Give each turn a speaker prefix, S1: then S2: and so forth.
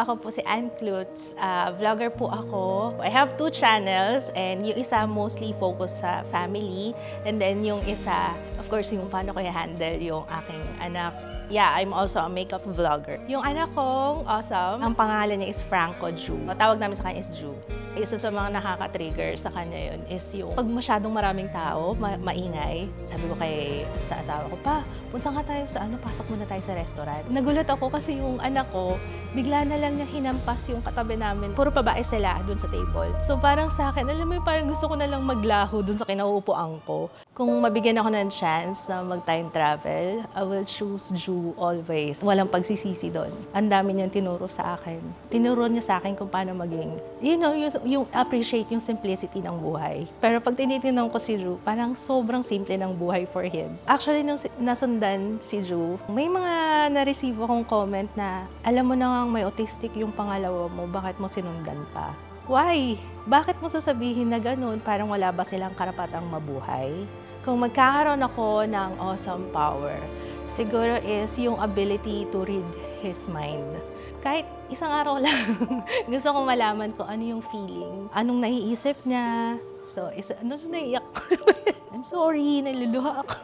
S1: Ako po si Ann Klutz. Vlogger po ako. I have 2 channels and yung isa mostly focus sa family and then yung isa, of course, yung paano ko i-handle yung aking anak. Yeah, I'm also a makeup vlogger. Yung anak kong awesome, ang pangalan niya is Franco Ju. Tawag namin sa kanya is Ju. Isa sa mga nakaka-trigger sa kanya yun is yung pag masyadong maraming tao, maingay. Sabi ko sa asawa ko, pa, punta nga tayo sa pasok muna tayo sa restaurant. Nagulat ako kasi yung anak ko, bigla na lang niya hinampas yung katabi namin. Puro babae sila dun sa table. So parang sa akin, alam mo yung parang gusto ko na lang maglaho dun sa kinauupuan ko. Kung mabigyan ako ng chance na mag-time travel, I will choose Ju always. Walang pagsisisi doon. Ang dami niyang tinuro sa akin. Tinuro niya sa akin kung paano maging, yung appreciate yung simplicity ng buhay. Pero pag tinitingnan ko si Ju, parang sobrang simple ng buhay for him. Actually, nung nasundan si Ju, may mga na-receive akong comment na, alam mo na nga may autistic yung pangalawa mo, bakit mo sinundan pa? Why? Bakit mo sasabihin na ganun? Parang wala ba silang karapatang mabuhay? Kung magkakaroon ako ng awesome power, siguro is yung ability to read his mind. Kahit isang araw lang, gusto kong malaman kung ano yung feeling, anong naiisip niya. So, naiiyak ko. I'm sorry, naluluha ako.